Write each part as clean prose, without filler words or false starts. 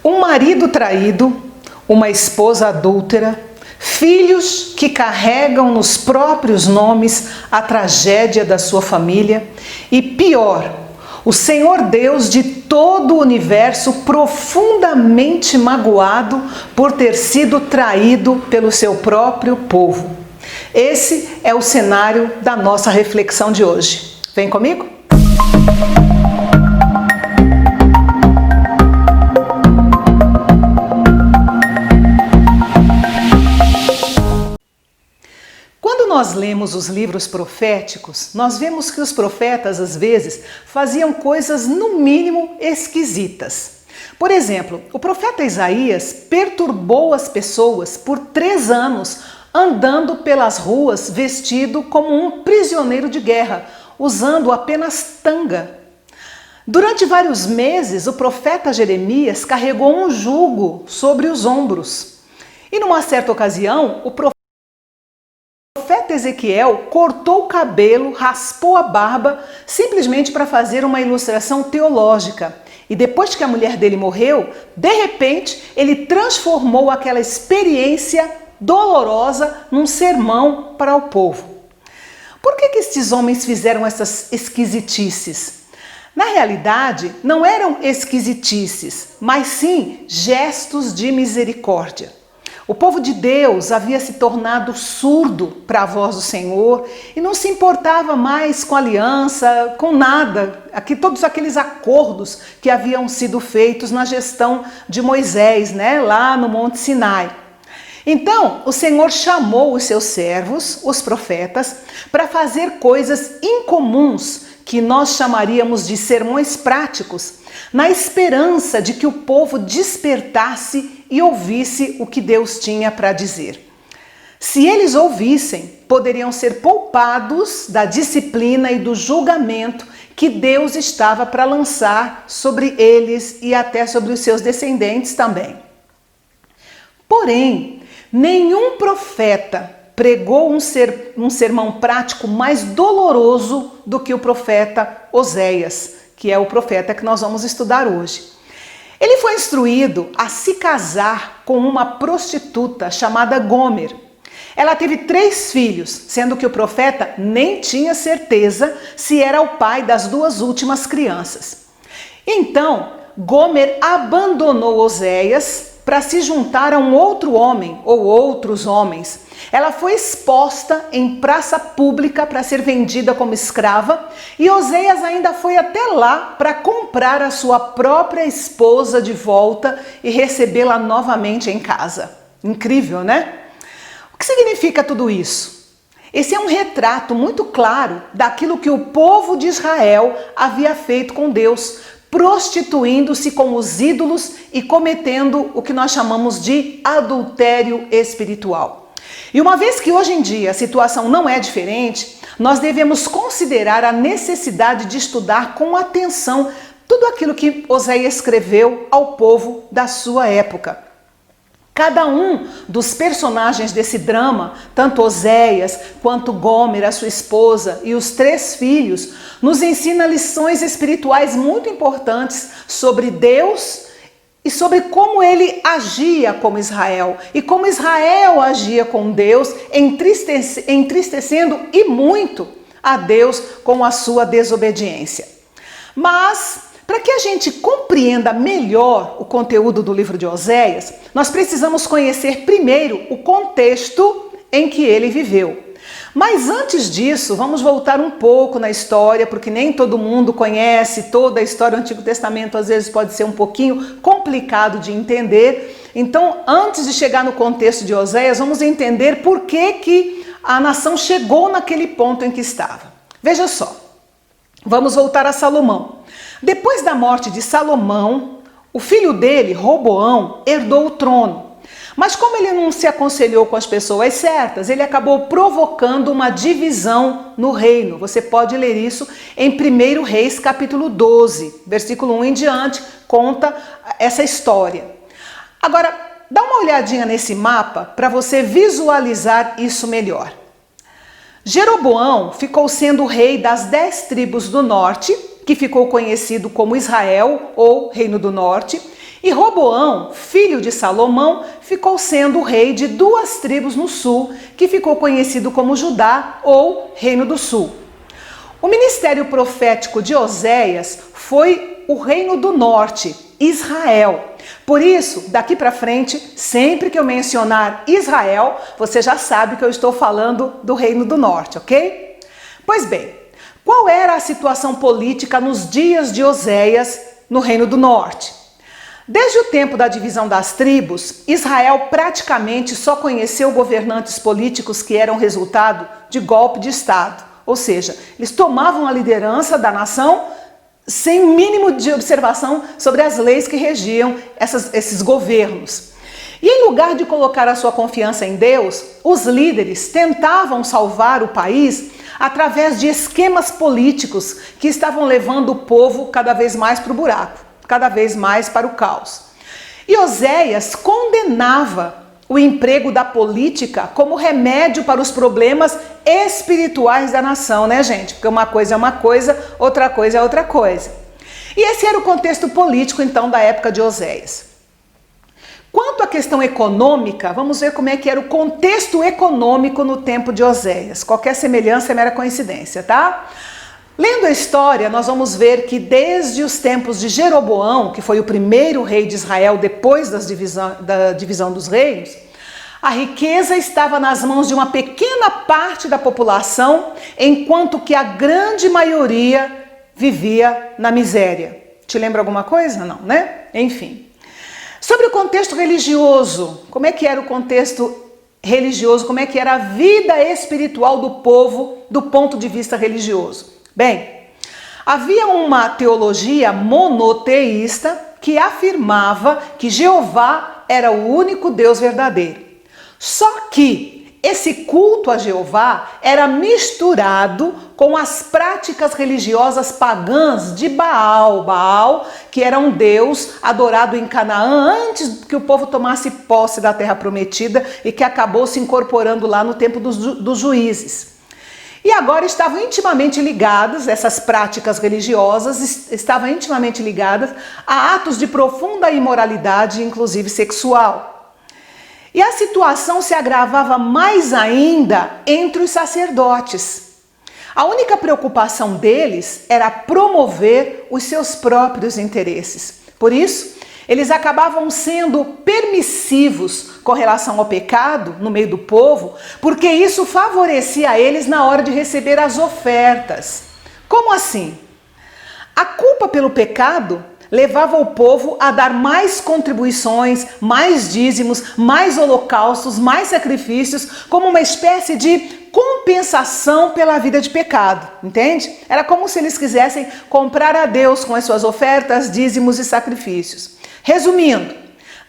Um marido traído, uma esposa adúltera, filhos que carregam nos próprios nomes a tragédia da sua família e, pior, o Senhor Deus de todo o universo profundamente magoado por ter sido traído pelo seu próprio povo. Esse é o cenário da nossa reflexão de hoje. Vem comigo? Quando nós lemos os livros proféticos, nós vemos que os profetas, às vezes, faziam coisas, no mínimo, esquisitas. Por exemplo, o profeta Isaías perturbou as pessoas por 3 anos, andando pelas ruas vestido como um prisioneiro de guerra, usando apenas tanga. Durante vários meses, o profeta Jeremias carregou um jugo sobre os ombros. E numa certa ocasião, o profeta Ezequiel cortou o cabelo, raspou a barba, simplesmente para fazer uma ilustração teológica. E depois que a mulher dele morreu, de repente, ele transformou aquela experiência dolorosa num sermão para o povo. Por que estes homens fizeram essas esquisitices? Na realidade, não eram esquisitices, mas sim gestos de misericórdia. O povo de Deus havia se tornado surdo para a voz do Senhor e não se importava mais com aliança, com nada, todos aqueles acordos que haviam sido feitos na gestão de Moisés, lá no Monte Sinai. Então, o Senhor chamou os seus servos, os profetas, para fazer coisas incomuns que nós chamaríamos de sermões práticos, na esperança de que o povo despertasse e ouvisse o que Deus tinha para dizer. Se eles ouvissem, poderiam ser poupados da disciplina e do julgamento que Deus estava para lançar sobre eles e até sobre os seus descendentes também. Porém, nenhum profeta pregou um sermão prático mais doloroso do que o profeta Oséias, que é o profeta que nós vamos estudar hoje. Ele foi instruído a se casar com uma prostituta chamada Gomer. Ela teve 3 filhos, sendo que o profeta nem tinha certeza se era o pai das 2 últimas crianças. Então, Gomer abandonou Oséias para se juntar a um outro homem ou outros homens. Ela foi exposta em praça pública para ser vendida como escrava e Oséias ainda foi até lá para comprar a sua própria esposa de volta e recebê-la novamente em casa. Incrível, né? O que significa tudo isso? Esse é um retrato muito claro daquilo que o povo de Israel havia feito com Deus, prostituindo-se com os ídolos e cometendo o que nós chamamos de adultério espiritual. E uma vez que hoje em dia a situação não é diferente, nós devemos considerar a necessidade de estudar com atenção tudo aquilo que Oséias escreveu ao povo da sua época. Cada um dos personagens desse drama, tanto Oséias quanto Gomer, a sua esposa, e os 3 filhos, nos ensina lições espirituais muito importantes sobre Deus e sobre como ele agia como Israel e como Israel agia com Deus, entristecendo e muito a Deus com a sua desobediência. Mas, para que a gente compreenda melhor o conteúdo do livro de Oséias, nós precisamos conhecer primeiro o contexto em que ele viveu. Mas antes disso, vamos voltar um pouco na história, porque nem todo mundo conhece toda a história do Antigo Testamento, às vezes pode ser um pouquinho complicado de entender. Então, antes de chegar no contexto de Oséias, vamos entender por que a nação chegou naquele ponto em que estava. Veja só, vamos voltar a Salomão. Depois da morte de Salomão, o filho dele, Roboão, herdou o trono. Mas como ele não se aconselhou com as pessoas certas, ele acabou provocando uma divisão no reino. Você pode ler isso em 1 Reis, capítulo 12, versículo 1 em diante, conta essa história. Agora, dá uma olhadinha nesse mapa para você visualizar isso melhor. Jeroboão ficou sendo rei das 10 tribos do norte, que ficou conhecido como Israel ou Reino do Norte, E Roboão, filho de Salomão, ficou sendo o rei de 2 tribos no sul, que ficou conhecido como Judá ou Reino do Sul. O ministério profético de Oséias foi o Reino do Norte, Israel. Por isso, daqui para frente, sempre que eu mencionar Israel, você já sabe que eu estou falando do Reino do Norte, ok? Pois bem, qual era a situação política nos dias de Oséias no Reino do Norte? Desde o tempo da divisão das tribos, Israel praticamente só conheceu governantes políticos que eram resultado de golpe de Estado. Ou seja, eles tomavam a liderança da nação sem o mínimo de observação sobre as leis que regiam esses governos. E em lugar de colocar a sua confiança em Deus, os líderes tentavam salvar o país através de esquemas políticos que estavam levando o povo cada vez mais para o buraco, cada vez mais para o caos. E Oséias condenava o emprego da política como remédio para os problemas espirituais da nação, né, gente? Porque uma coisa é uma coisa, outra coisa é outra coisa. E esse era o contexto político, então, da época de Oséias. Quanto à questão econômica, vamos ver como é que era o contexto econômico no tempo de Oséias. Qualquer semelhança é mera coincidência, tá? Lendo a história, nós vamos ver que desde os tempos de Jeroboão, que foi o primeiro rei de Israel depois da divisão dos reinos, a riqueza estava nas mãos de uma pequena parte da população, enquanto que a grande maioria vivia na miséria. Te lembra alguma coisa? Não, né? Enfim. Sobre o contexto religioso, como é que era o contexto religioso, como é que era a vida espiritual do povo do ponto de vista religioso? Bem, havia uma teologia monoteísta que afirmava que Jeová era o único Deus verdadeiro. Só que esse culto a Jeová era misturado com as práticas religiosas pagãs de Baal. Baal, que era um deus adorado em Canaã antes que o povo tomasse posse da terra prometida e que acabou se incorporando lá no tempo dos juízes. E agora estavam intimamente ligadas, essas práticas religiosas estavam intimamente ligadas a atos de profunda imoralidade, inclusive sexual. E a situação se agravava mais ainda entre os sacerdotes. A única preocupação deles era promover os seus próprios interesses. Por isso, eles acabavam sendo permissivos com relação ao pecado no meio do povo, porque isso favorecia eles na hora de receber as ofertas. Como assim? A culpa pelo pecado levava o povo a dar mais contribuições, mais dízimos, mais holocaustos, mais sacrifícios, como uma espécie de compensação pela vida de pecado, entende? Era como se eles quisessem comprar a Deus com as suas ofertas, dízimos e sacrifícios. Resumindo,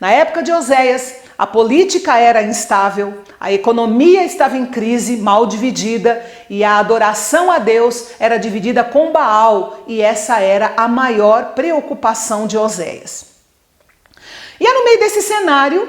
na época de Oséias, a política era instável, a economia estava em crise, mal dividida, e a adoração a Deus era dividida com Baal, e essa era a maior preocupação de Oséias. E é no meio desse cenário,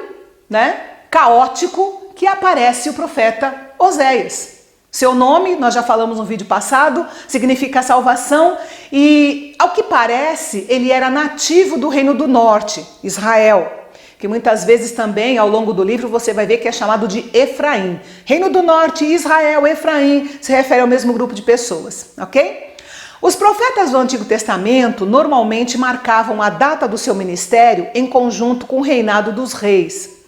caótico, que aparece o profeta Oséias. Seu nome, nós já falamos no vídeo passado, significa salvação e, ao que parece, ele era nativo do Reino do Norte, Israel, que muitas vezes também, ao longo do livro, você vai ver que é chamado de Efraim. Reino do Norte, Israel, Efraim, se refere ao mesmo grupo de pessoas, ok? Os profetas do Antigo Testamento normalmente marcavam a data do seu ministério em conjunto com o reinado dos reis.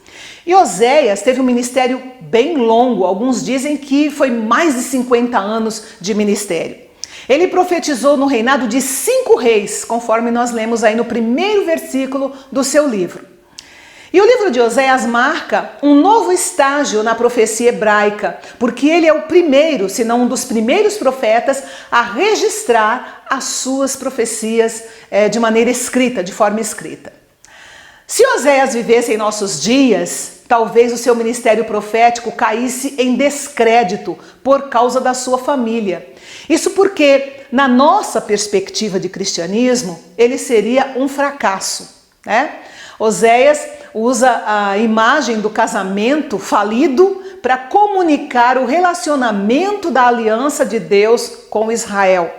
E Oséias teve um ministério bem longo, alguns dizem que foi mais de 50 anos de ministério. Ele profetizou no reinado de 5 reis, conforme nós lemos aí no primeiro versículo do seu livro. E o livro de Oséias marca um novo estágio na profecia hebraica, porque ele é o primeiro, se não um dos primeiros profetas a registrar as suas profecias de maneira escrita, de forma escrita. Se Oséias vivesse em nossos dias, talvez o seu ministério profético caísse em descrédito por causa da sua família. Isso porque, na nossa perspectiva de cristianismo, ele seria um fracasso, Oséias usa a imagem do casamento falido para comunicar o relacionamento da aliança de Deus com Israel.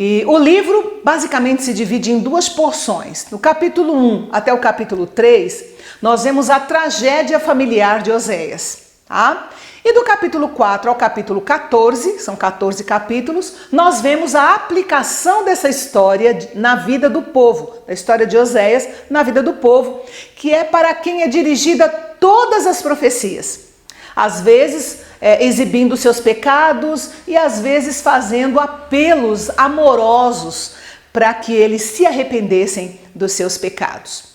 E o livro basicamente se divide em duas porções. No capítulo 1 até o capítulo 3, nós vemos a tragédia familiar de Oséias, tá? E do capítulo 4 ao capítulo 14, são 14 capítulos, nós vemos a aplicação dessa história na vida do povo, da história de Oséias na vida do povo, que é para quem é dirigida todas as profecias. Às vezes exibindo seus pecados e às vezes fazendo apelos amorosos para que eles se arrependessem dos seus pecados.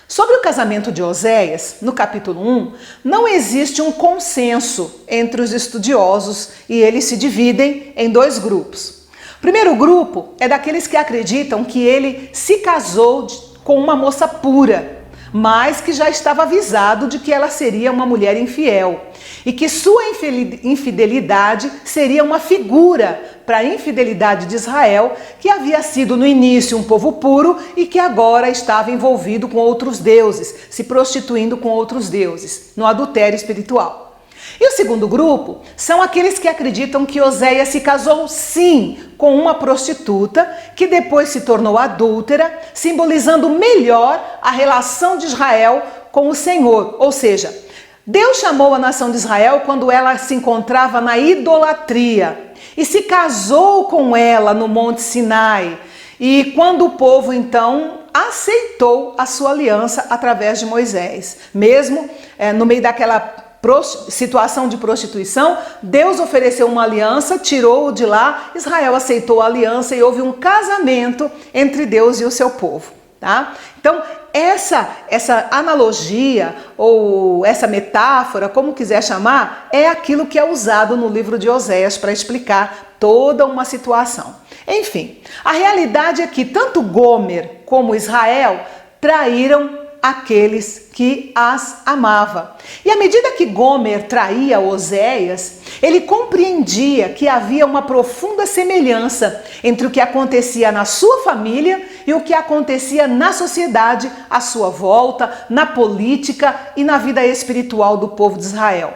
Sobre o casamento de Oséias, no capítulo 1, não existe um consenso entre os estudiosos e eles se dividem em dois grupos. O primeiro grupo é daqueles que acreditam que ele se casou com uma moça pura, mas que já estava avisado de que ela seria uma mulher infiel e que sua infidelidade seria uma figura para a infidelidade de Israel, que havia sido no início um povo puro e que agora estava envolvido com outros deuses, se prostituindo com outros deuses, no adultério espiritual. E o segundo grupo são aqueles que acreditam que Oséias se casou sim com uma prostituta, que depois se tornou adúltera, simbolizando melhor a relação de Israel com o Senhor. Ou seja, Deus chamou a nação de Israel quando ela se encontrava na idolatria e se casou com ela no Monte Sinai. E quando o povo então aceitou a sua aliança através de Moisés, mesmo no meio daquela situação de prostituição, Deus ofereceu uma aliança, tirou-o de lá, Israel aceitou a aliança e houve um casamento entre Deus e o seu povo, tá? Então, essa analogia ou essa metáfora, como quiser chamar, é aquilo que é usado no livro de Oséias para explicar toda uma situação. Enfim, a realidade é que tanto Gomer como Israel traíram aqueles que as amava. E à medida que Gomer traía Oséias, ele compreendia que havia uma profunda semelhança entre o que acontecia na sua família e o que acontecia na sociedade à sua volta, na política e na vida espiritual do povo de Israel.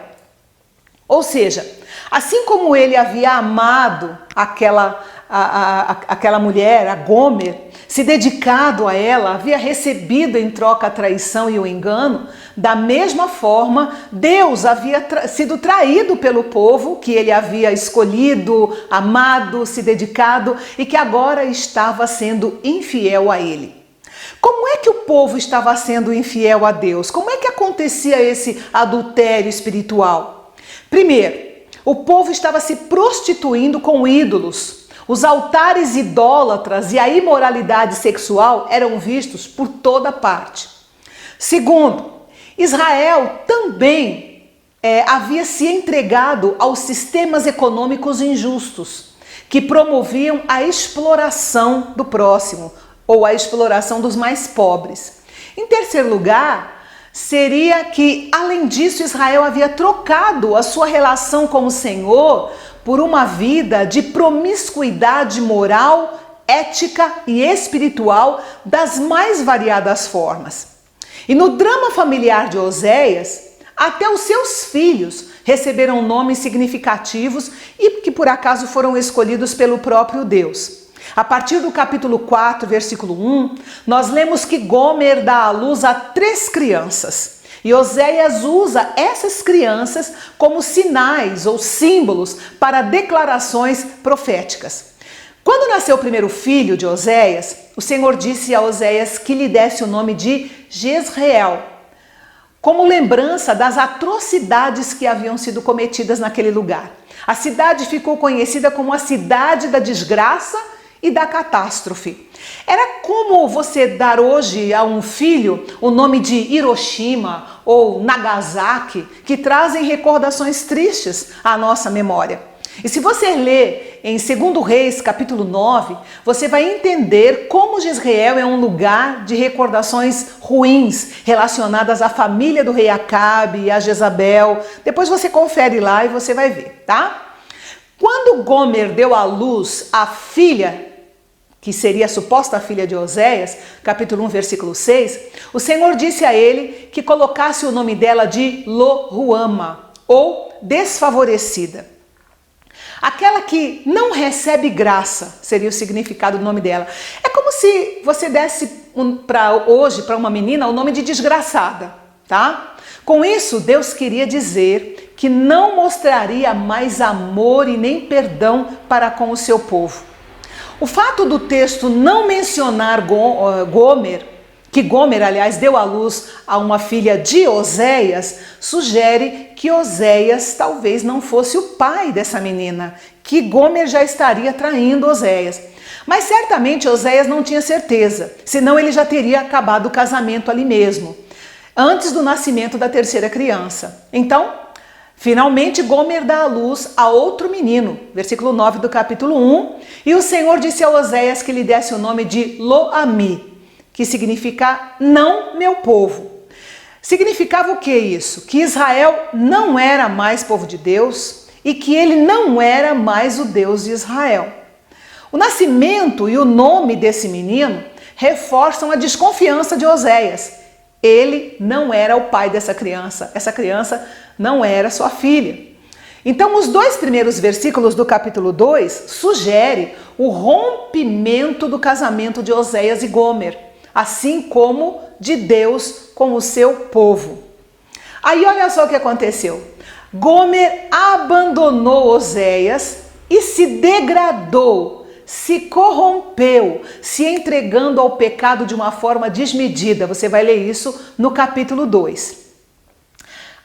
Ou seja, assim como ele havia amado aquela mulher, a Gomer, se dedicado a ela, havia recebido em troca a traição e o engano, da mesma forma, Deus havia sido traído pelo povo que ele havia escolhido, amado, se dedicado e que agora estava sendo infiel a ele. Como é que o povo estava sendo infiel a Deus? Como é que acontecia esse adultério espiritual? Primeiro, o povo estava se prostituindo com ídolos. Os altares idólatras e a imoralidade sexual eram vistos por toda parte. Segundo, Israel também havia se entregado aos sistemas econômicos injustos, que promoviam a exploração do próximo ou a exploração dos mais pobres. Em terceiro lugar, seria que, além disso, Israel havia trocado a sua relação com o Senhor por uma vida de promiscuidade moral, ética e espiritual das mais variadas formas. E no drama familiar de Oséias, até os seus filhos receberam nomes significativos e que por acaso foram escolhidos pelo próprio Deus. A partir do capítulo 4, versículo 1, nós lemos que Gomer dá à luz a 3 crianças. E Oséias usa essas crianças como sinais ou símbolos para declarações proféticas. Quando nasceu o primeiro filho de Oséias, o Senhor disse a Oséias que lhe desse o nome de Jezreel, como lembrança das atrocidades que haviam sido cometidas naquele lugar. A cidade ficou conhecida como a cidade da desgraça e da catástrofe. Era como você dar hoje a um filho o nome de Hiroshima ou Nagasaki, que trazem recordações tristes à nossa memória. E se você ler em 2 Reis, capítulo 9, você vai entender como Jezreel é um lugar de recordações ruins relacionadas à família do rei Acabe e a Jezabel. Depois você confere lá e você vai ver, tá? Quando Gomer deu à luz a filha, que seria a suposta filha de Oséias, capítulo 1, versículo 6, o Senhor disse a ele que colocasse o nome dela de Lo-Ruama, ou desfavorecida. Aquela que não recebe graça, seria o significado do nome dela. É como se você desse hoje para uma menina o nome de desgraçada, tá? Com isso, Deus queria dizer que não mostraria mais amor e nem perdão para com o seu povo. O fato do texto não mencionar Gomer, que Gomer, aliás, deu à luz a uma filha de Oséias, sugere que Oséias talvez não fosse o pai dessa menina, que Gomer já estaria traindo Oséias. Mas certamente Oséias não tinha certeza, senão ele já teria acabado o casamento ali mesmo, antes do nascimento da terceira criança. Então, finalmente Gomer dá à luz a outro menino, versículo 9 do capítulo 1, e o Senhor disse a Oséias que lhe desse o nome de Lo-Ami, que significa não meu povo. Significava o que isso? Que Israel não era mais povo de Deus e que ele não era mais o Deus de Israel. O nascimento e o nome desse menino reforçam a desconfiança de Oséias. Ele não era o pai dessa criança, essa criança não era sua filha. Então, os 2 primeiros versículos do capítulo 2 sugerem o rompimento do casamento de Oséias e Gomer, assim como de Deus com o seu povo. Aí olha só o que aconteceu. Gomer abandonou Oséias e se degradou, se corrompeu, se entregando ao pecado de uma forma desmedida. Você vai ler isso no capítulo 2.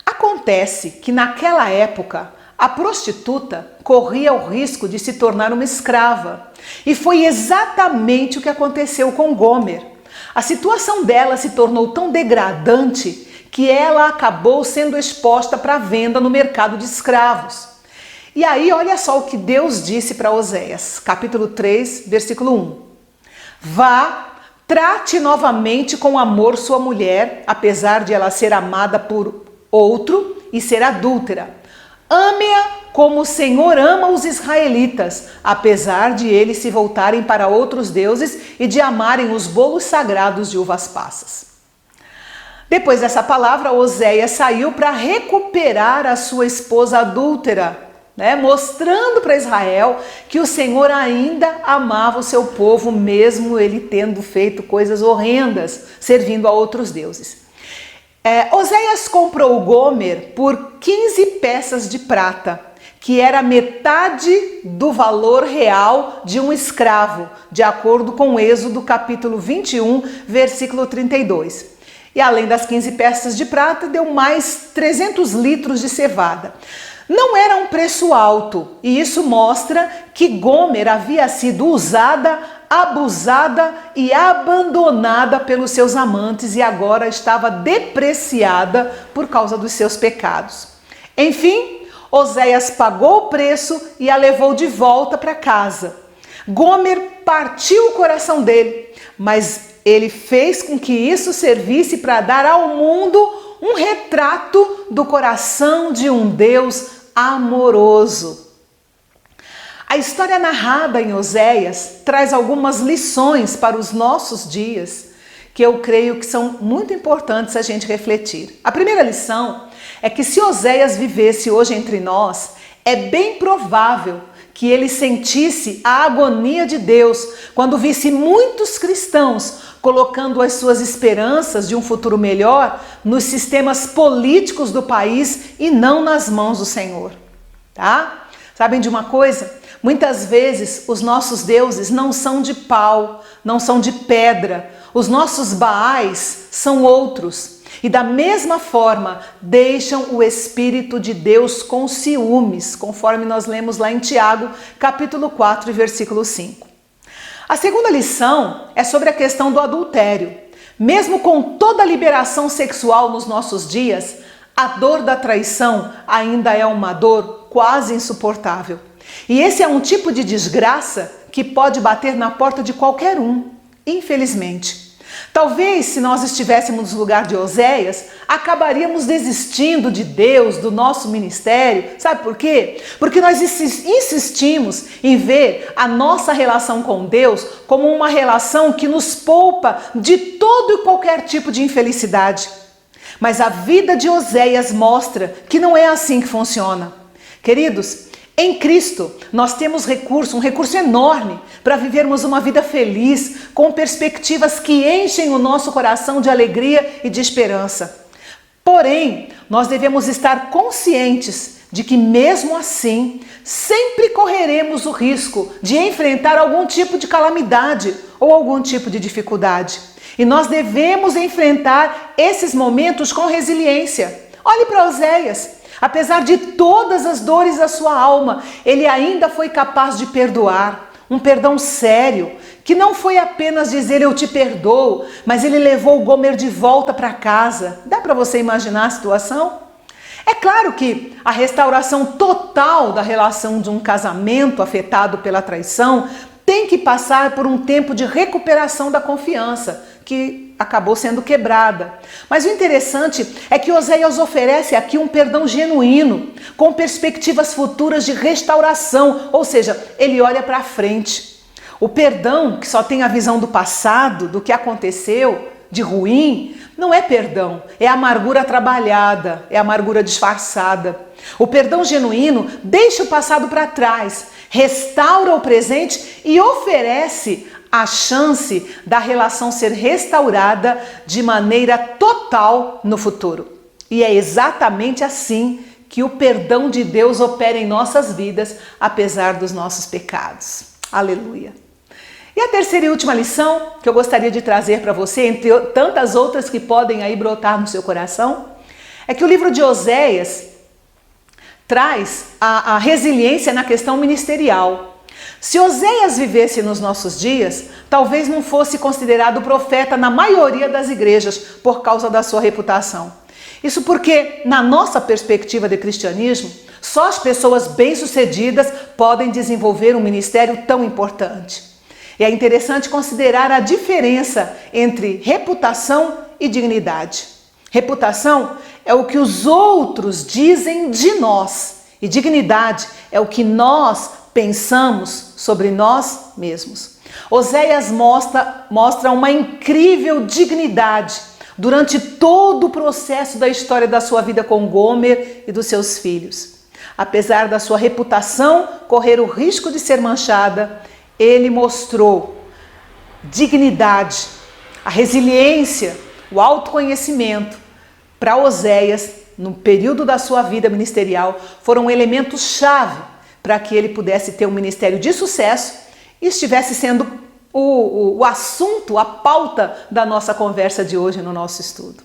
Acontece que naquela época a prostituta corria o risco de se tornar uma escrava. E foi exatamente o que aconteceu com Gomer. A situação dela se tornou tão degradante que ela acabou sendo exposta para venda no mercado de escravos. E aí, olha só o que Deus disse para Oséias, capítulo 3, versículo 1. Vá, trate novamente com amor sua mulher, apesar de ela ser amada por outro e ser adúltera. Ame-a como o Senhor ama os israelitas, apesar de eles se voltarem para outros deuses e de amarem os bolos sagrados de uvas passas. Depois dessa palavra, Oséias saiu para recuperar a sua esposa adúltera, mostrando para Israel que o Senhor ainda amava o seu povo, mesmo ele tendo feito coisas horrendas, servindo a outros deuses. Oséias comprou Gomer por 15 peças de prata, que era metade do valor real de um escravo, de acordo com Êxodo capítulo 21, versículo 32. E além das 15 peças de prata, deu mais 300 litros de cevada. Não era um preço alto, e isso mostra que Gomer havia sido usada, abusada e abandonada pelos seus amantes e agora estava depreciada por causa dos seus pecados. Enfim, Oséias pagou o preço e a levou de volta para casa. Gomer partiu o coração dele, mas ele fez com que isso servisse para dar ao mundo um retrato do coração de um Deus amoroso. A história narrada em Oséias traz algumas lições para os nossos dias que eu creio que são muito importantes a gente refletir. A primeira lição é que se Oséias vivesse hoje entre nós, é bem provável que ele sentisse a agonia de Deus quando visse muitos cristãos colocando as suas esperanças de um futuro melhor nos sistemas políticos do país e não nas mãos do Senhor, tá? Sabem de uma coisa? Muitas vezes os nossos deuses não são de pau, não são de pedra. Os nossos Baais são outros. E da mesma forma, deixam o Espírito de Deus com ciúmes, conforme nós lemos lá em Tiago, capítulo 4, versículo 5. A segunda lição é sobre a questão do adultério. Mesmo com toda a liberação sexual nos nossos dias, a dor da traição ainda é uma dor quase insuportável. E esse é um tipo de desgraça que pode bater na porta de qualquer um, infelizmente. Talvez, se nós estivéssemos no lugar de Oséias, acabaríamos desistindo de Deus, do nosso ministério. Sabe por quê? Porque nós insistimos em ver a nossa relação com Deus como uma relação que nos poupa de todo e qualquer tipo de infelicidade. Mas a vida de Oséias mostra que não é assim que funciona. Queridos, Em Cristo, nós temos um recurso enorme para vivermos uma vida feliz, com perspectivas que enchem o nosso coração de alegria e de esperança. Porém, nós devemos estar conscientes de que, mesmo assim, sempre correremos o risco de enfrentar algum tipo de calamidade ou algum tipo de dificuldade. E nós devemos enfrentar esses momentos com resiliência. Olhe para Oséias. Apesar de todas as dores da sua alma, ele ainda foi capaz de perdoar. Um perdão sério, que não foi apenas dizer eu te perdoo, mas ele levou o Gomer de volta para casa. Dá para você imaginar a situação? É claro que a restauração total da relação de um casamento afetado pela traição tem que passar por um tempo de recuperação da confiança, que acabou sendo quebrada. Mas o interessante é que Oséias oferece aqui um perdão genuíno, com perspectivas futuras de restauração, ou seja, ele olha para frente. O perdão que só tem a visão do passado, do que aconteceu, de ruim, não é perdão, é amargura trabalhada, é amargura disfarçada. O perdão genuíno deixa o passado para trás, restaura o presente e oferece a chance da relação ser restaurada de maneira total no futuro. E é exatamente assim que o perdão de Deus opera em nossas vidas, apesar dos nossos pecados. Aleluia! E a terceira e última lição que eu gostaria de trazer para você, entre tantas outras que podem aí brotar no seu coração, é que o livro de Oséias traz a resiliência na questão ministerial. Se Oséias vivesse nos nossos dias, talvez não fosse considerado profeta na maioria das igrejas por causa da sua reputação. Isso porque, na nossa perspectiva de cristianismo, só as pessoas bem-sucedidas podem desenvolver um ministério tão importante. E é interessante considerar a diferença entre reputação e dignidade. Reputação é o que os outros dizem de nós, e dignidade é o que nós pensamos sobre nós mesmos. Oséias mostra uma incrível dignidade durante todo o processo da história da sua vida com Gomer e dos seus filhos. Apesar da sua reputação correr o risco de ser manchada, ele mostrou dignidade, a resiliência, o autoconhecimento. Para Oséias, no período da sua vida ministerial, foram elementos-chave para que ele pudesse ter um ministério de sucesso e estivesse sendo o assunto, a pauta da nossa conversa de hoje no nosso estudo.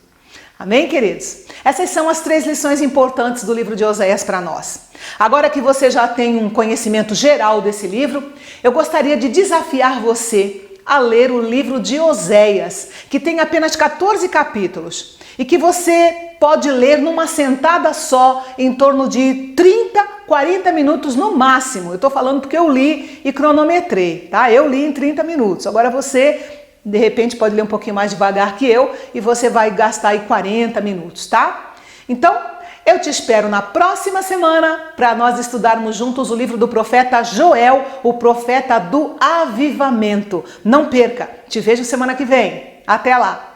Amém, queridos? Essas são as 3 lições importantes do livro de Oséias para nós. Agora que você já tem um conhecimento geral desse livro, eu gostaria de desafiar você a ler o livro de Oséias, que tem apenas 14 capítulos e que você pode ler numa sentada só, em torno de 30, 40 minutos no máximo. Eu estou falando porque eu li e cronometrei, tá? Eu li em 30 minutos. Agora você, de repente, pode ler um pouquinho mais devagar que eu e você vai gastar aí 40 minutos, tá? Então, eu te espero na próxima semana para nós estudarmos juntos o livro do profeta Joel, o profeta do avivamento. Não perca, te vejo semana que vem. Até lá!